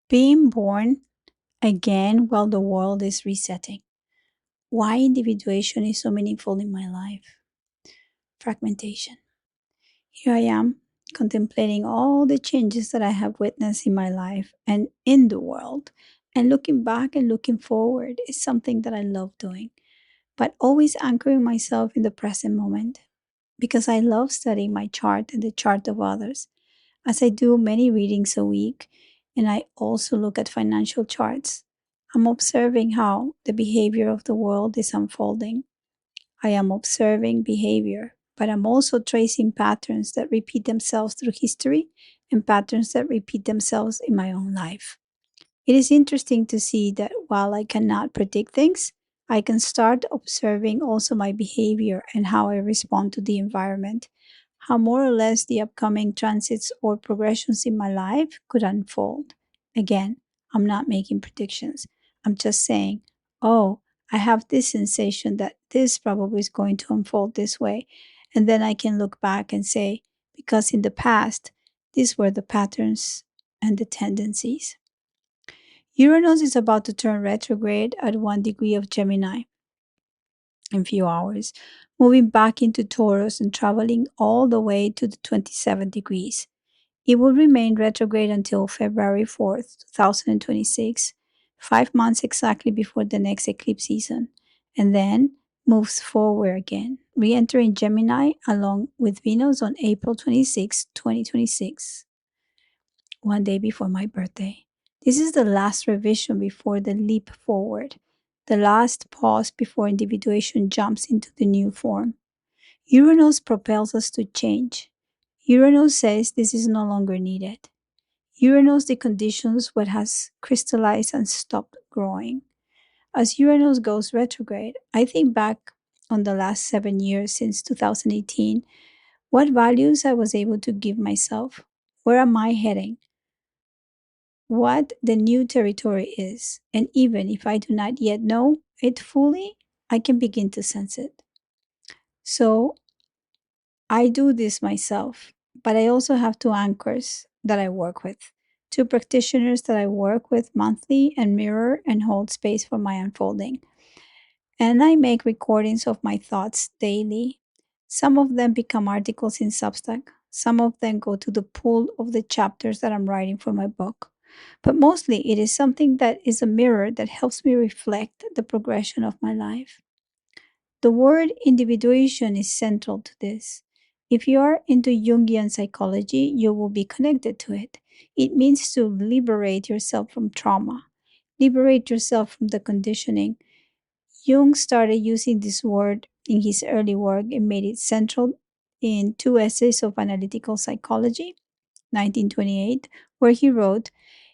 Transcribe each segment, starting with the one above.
Being born again while the world is resetting. Why individuation is so meaningful in my life. Fragmentation. Here I am, contemplating all the changes that I have witnessed in my life and in the world. And looking back and looking forward is something that I love doing, but always anchoring myself in the present moment because I love studying my chart and the chart of others. As I do many readings a week, and I also look at financial charts, I'm observing how the behavior of the world is unfolding. I am observing behavior, but I'm also tracing patterns that repeat themselves through history and patterns that repeat themselves in my own life. It is interesting to see that while I cannot predict things, I can start observing also my behavior and how I respond to the environment, how more or less the upcoming transits or progressions in my life could unfold. Again, I'm not making predictions. I'm just saying, oh, I have this sensation that this probably is going to unfold this way. And then I can look back and say, because in the past, these were the patterns and the tendencies. Uranus is about to turn retrograde at 1 degree of Gemini in a few hours, moving back into Taurus and traveling all the way to the 27 degrees. It will remain retrograde until February 4th, 2026, 5 months exactly before the next eclipse season, and then moves forward again, re entering Gemini along with Venus on April 26, 2026, one day before my birthday. This is the last revision before the leap forward, the last pause before individuation jumps into the new form. Uranus propels us to change. Uranus says this is no longer needed. Uranus deconditions what has crystallized and stopped growing. As Uranus goes retrograde, I think back on the last 7 years since 2018, what values I was able to give myself. Where am I heading? What the new territory is, and even if I do not yet know it fully, I can begin to sense it. So I do this myself, but I also have two anchors that I work with, two practitioners that I work with monthly and mirror and hold space for my unfolding. And I make recordings of my thoughts daily. Some of them become articles in Substack, some of them go to the pool of the chapters that I'm writing for my book. But mostly, it is something that is a mirror that helps me reflect the progression of my life. The word individuation is central to this. If you are into Jungian psychology, you will be connected to it. It means to liberate yourself from trauma, liberate yourself from the conditioning. Jung started using this word in his early work and made it central in two essays of analytical psychology, 1928, where he wrote,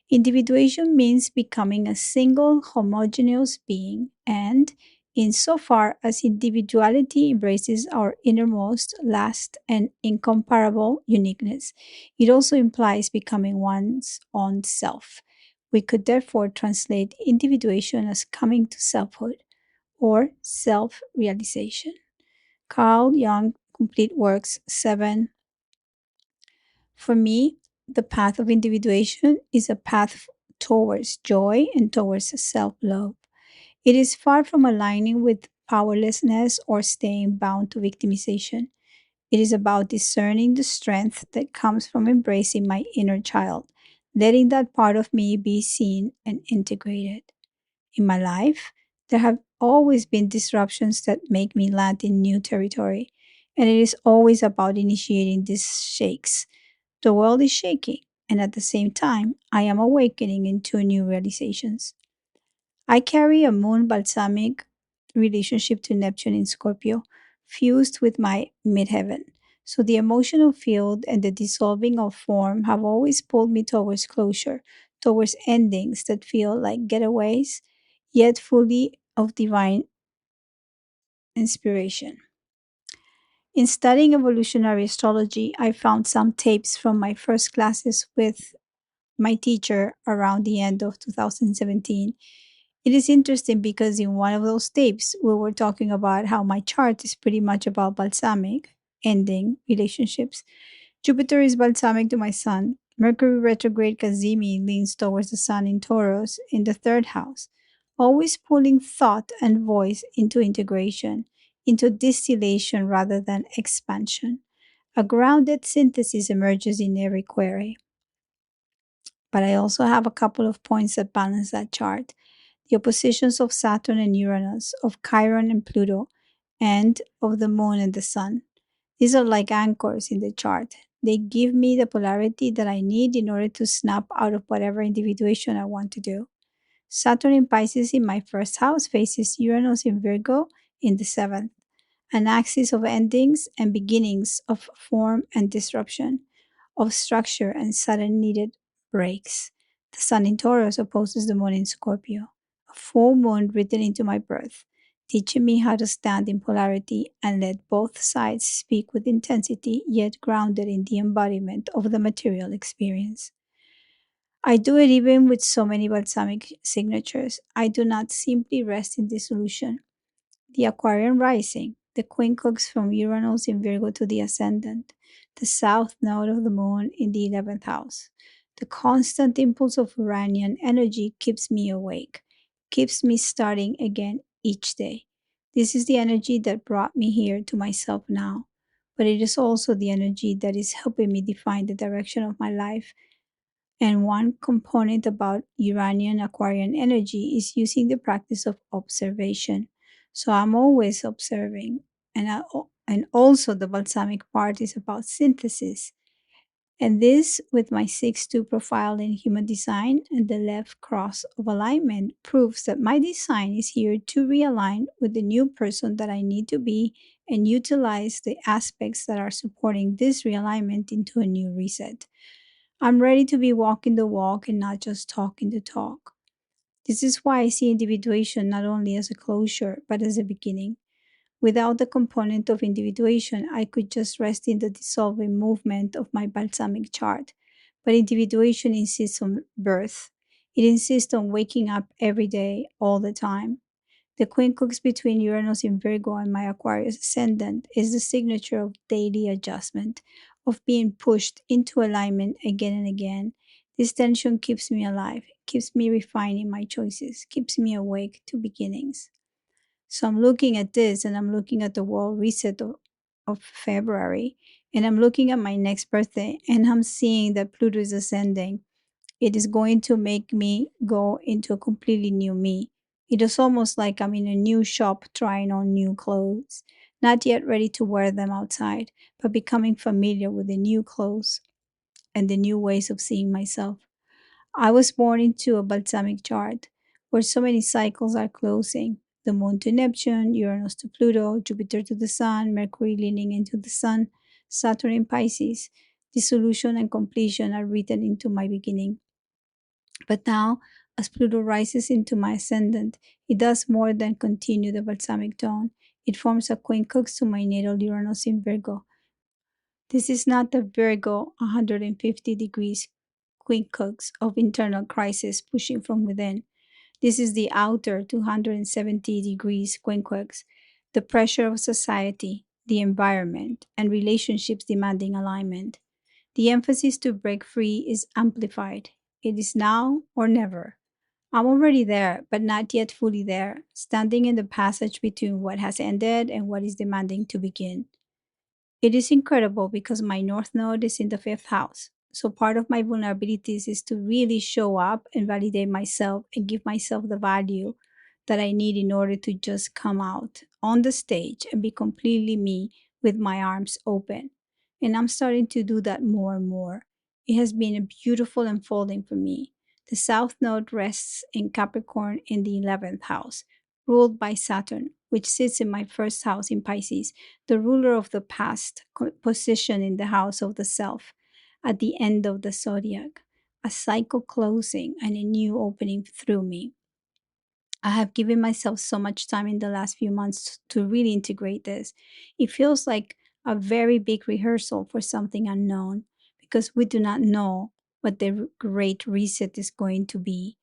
individuation means becoming a single homogeneous being, and insofar as individuality embraces our innermost, last, and incomparable uniqueness, it also implies becoming one's own self. We could therefore translate individuation as coming to selfhood or self realization. Carl Jung, Complete Works 7. For me, the path of individuation is a path towards joy and towards self love. It is far from aligning with powerlessness or staying bound to victimization. It is about discerning the strength that comes from embracing my inner child, letting that part of me be seen and integrated. In my life, there have always been disruptions that make me land in new territory, and it is always about initiating these shakes. The world is shaking, and at the same time, I am awakening into new realizations. I carry a moon balsamic relationship to Neptune in Scorpio, fused with my midheaven. So the emotional field and the dissolving of form have always pulled me towards closure, towards endings that feel like getaways, yet fully of divine inspiration. In studying evolutionary astrology, I found some tapes from my first classes with my teacher around the end of 2017. It is interesting because in one of those tapes, we were talking about how my chart is pretty much about balsamic, ending relationships. Jupiter is balsamic to my sun, Mercury retrograde Kazimi leans towards the Sun in Taurus in the third house, always pulling thought and voice into integration, into distillation rather than expansion. A grounded synthesis emerges in every query. But I also have a couple of points that balance that chart. The oppositions of Saturn and Uranus, of Chiron and Pluto, and of the Moon and the Sun. These are like anchors in the chart. They give me the polarity that I need in order to snap out of whatever individuation I want to do. Saturn in Pisces in my first house faces Uranus in Virgo in the seventh, an axis of endings and beginnings, of form and disruption, of structure and sudden needed breaks. The Sun in Taurus opposes the Moon in Scorpio, a full moon written into my birth, teaching me how to stand in polarity and let both sides speak with intensity, yet grounded in the embodiment of the material experience. I do it even with so many balsamic signatures. I do not simply rest in dissolution. The Aquarian rising, the quincunx from Uranus in Virgo to the ascendant, the south node of the moon in the 11th house. The constant impulse of Uranian energy keeps me awake, keeps me starting again each day. This is the energy that brought me here to myself now, but it is also the energy that is helping me define the direction of my life. And one component about Uranian Aquarian energy is using the practice of observation. So I'm always observing. And also the balsamic part is about synthesis. And this, with my 6-2 profile in human design and the left cross of alignment, proves that my design is here to realign with the new person that I need to be and utilize the aspects that are supporting this realignment into a new reset. I'm ready to be walking the walk and not just talking the talk. This is why I see individuation not only as a closure, but as a beginning. Without the component of individuation, I could just rest in the dissolving movement of my balsamic chart. But individuation insists on birth. It insists on waking up every day, all the time. The quincunx between Uranus in Virgo and my Aquarius ascendant is the signature of daily adjustment, of being pushed into alignment again and again. This tension keeps me alive, keeps me refining my choices, keeps me awake to beginnings. So I'm looking at this and I'm looking at the world reset of February, and I'm looking at my next birthday and I'm seeing that Pluto is ascending. It is going to make me go into a completely new me. It is almost like I'm in a new shop trying on new clothes, not yet ready to wear them outside, but becoming familiar with the new clothes and the new ways of seeing myself. I was born into a balsamic chart where so many cycles are closing. The moon to Neptune, Uranus to Pluto, Jupiter to the Sun, Mercury leaning into the Sun, Saturn in Pisces. Dissolution and completion are written into my beginning. But now, as Pluto rises into my ascendant, it does more than continue the balsamic tone. It forms a quincunx to my natal Uranus in Virgo. This is not the Virgo 150 degrees quincunx of internal crisis pushing from within. This is the outer 270 degrees quincunx, the pressure of society, the environment, and relationships demanding alignment. The emphasis to break free is amplified. It is now or never. I'm already there, but not yet fully there, standing in the passage between what has ended and what is demanding to begin. It is incredible because my North Node is in the fifth house. So part of my vulnerabilities is to really show up and validate myself and give myself the value that I need in order to just come out on the stage and be completely me with my arms open. And I'm starting to do that more and more. It has been a beautiful unfolding for me. The South Node rests in Capricorn in the 11th house, ruled by Saturn, which sits in my first house in Pisces, the ruler of the past, position in the house of the self, at the end of the zodiac, a cycle closing and a new opening through me. I have given myself so much time in the last few months to really integrate this. It feels like a very big rehearsal for something unknown because we do not know what the great reset is going to be.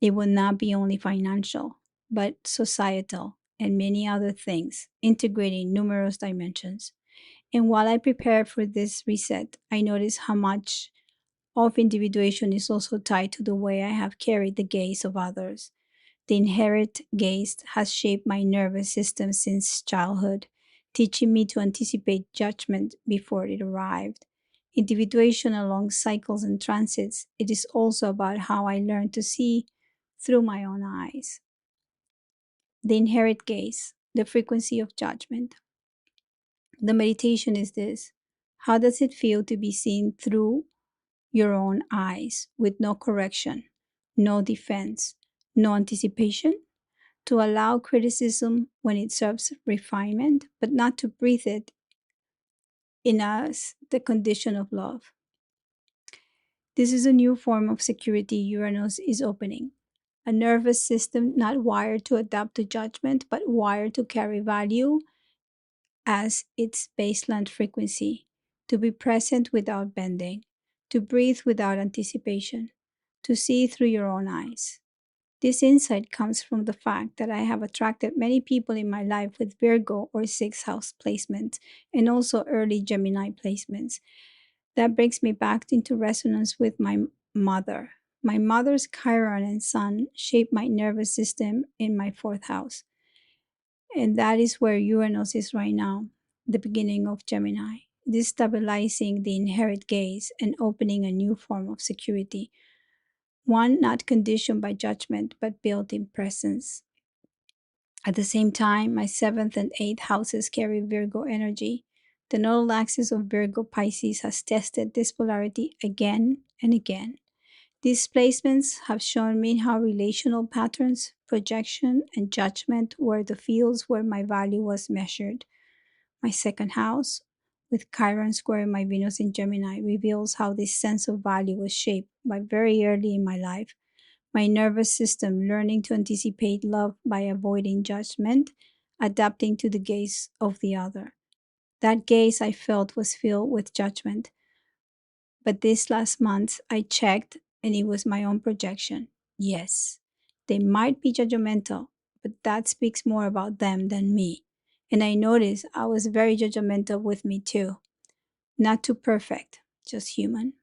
It will not be only financial, but societal and many other things, integrating numerous dimensions. And while I prepare for this reset, I notice how much of individuation is also tied to the way I have carried the gaze of others. The inherent gaze has shaped my nervous system since childhood, teaching me to anticipate judgment before it arrived. Individuation along cycles and transits, it is also about how I learn to see through my own eyes. The inherent gaze, the frequency of judgment. The meditation is this: how does it feel to be seen through your own eyes with no correction, no defense, no anticipation? To allow criticism when it serves refinement, but not to breathe it in as the condition of love. This is a new form of security Uranus is opening. A nervous system not wired to adapt to judgment, but wired to carry value as its baseline frequency, to be present without bending, to breathe without anticipation, to see through your own eyes. This insight comes from the fact that I have attracted many people in my life with Virgo or sixth house placements and also early Gemini placements. That brings me back into resonance with my mother. My mother's Chiron and Sun shaped my nervous system in my fourth house. And that is where Uranus is right now, the beginning of Gemini, destabilizing the inherent gaze and opening a new form of security, one not conditioned by judgment but built in presence. At the same time, my seventh and eighth houses carry Virgo energy. The nodal axis of Virgo Pisces has tested this polarity again and again. These placements have shown me how relational patterns, projection, and judgment were the fields where my value was measured. My second house, with Chiron squaring my Venus in Gemini, reveals how this sense of value was shaped by very early in my life. My nervous system learning to anticipate love by avoiding judgment, adapting to the gaze of the other. That gaze I felt was filled with judgment, but this last month I checked and it was my own projection. Yes, they might be judgmental, but that speaks more about them than me. And I noticed I was very judgmental with me too. Not too perfect, just human.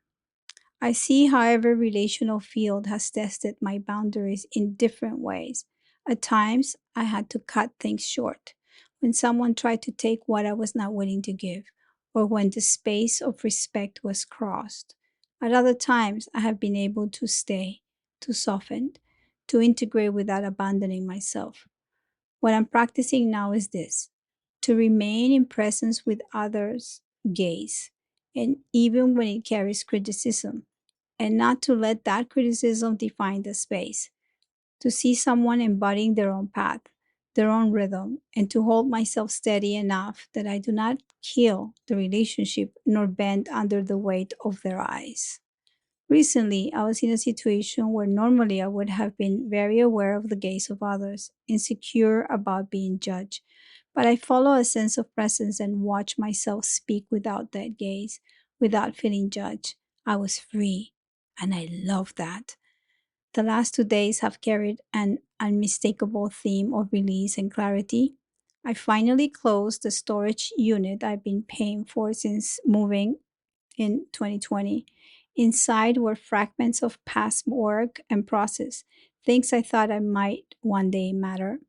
I see how every relational field has tested my boundaries in different ways. At times, I had to cut things short when someone tried to take what I was not willing to give, or when the space of respect was crossed. At other times, I have been able to stay, to soften, to integrate without abandoning myself. What I'm practicing now is this: to remain in presence with others' gaze, and even when it carries criticism, and not to let that criticism define the space, to see someone embodying their own path, their own rhythm, and to hold myself steady enough that I do not kill the relationship nor bend under the weight of their eyes. Recently, I was in a situation where normally I would have been very aware of the gaze of others, insecure about being judged. But I follow a sense of presence and watch myself speak without that gaze, without feeling judged. I was free, and I love that. The last 2 days have carried an unmistakable theme of release and clarity. I finally closed the storage unit I've been paying for since moving in 2020. Inside were fragments of past work and process, things I thought I might one day matter.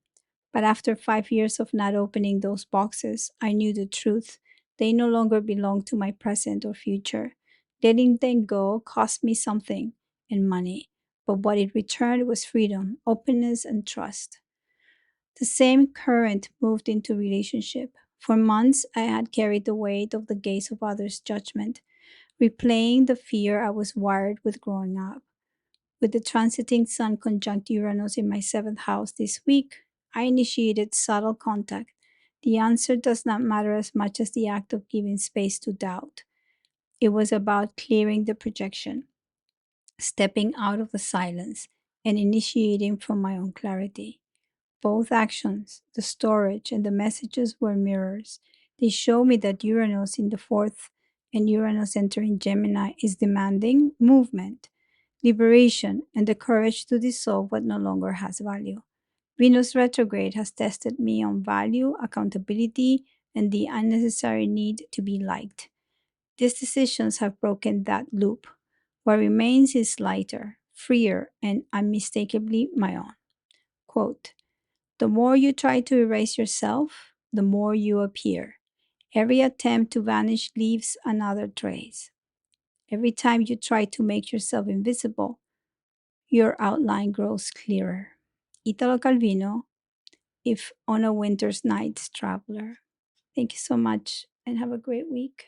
But after 5 years of not opening those boxes, I knew the truth. They no longer belonged to my present or future. Letting them go cost me something and money, but what it returned was freedom, openness, and trust. The same current moved into relationship. For months, I had carried the weight of the gaze of others' judgment, replaying the fear I was wired with growing up. With the transiting Sun conjunct Uranus in my seventh house this week, I initiated subtle contact. The answer does not matter as much as the act of giving space to doubt. It was about clearing the projection, stepping out of the silence, and initiating from my own clarity. Both actions, the storage and the messages, were mirrors. They show me that Uranus in the fourth and Uranus entering Gemini is demanding movement, liberation, and the courage to dissolve what no longer has value. Venus retrograde has tested me on value, accountability, and the unnecessary need to be liked. These decisions have broken that loop. What remains is lighter, freer, and unmistakably my own. Quote, the more you try to erase yourself, the more you appear. Every attempt to vanish leaves another trace. Every time you try to make yourself invisible, your outline grows clearer. Italo Calvino, If on a Winter's Night's Traveler. Thank you so much and have a great week.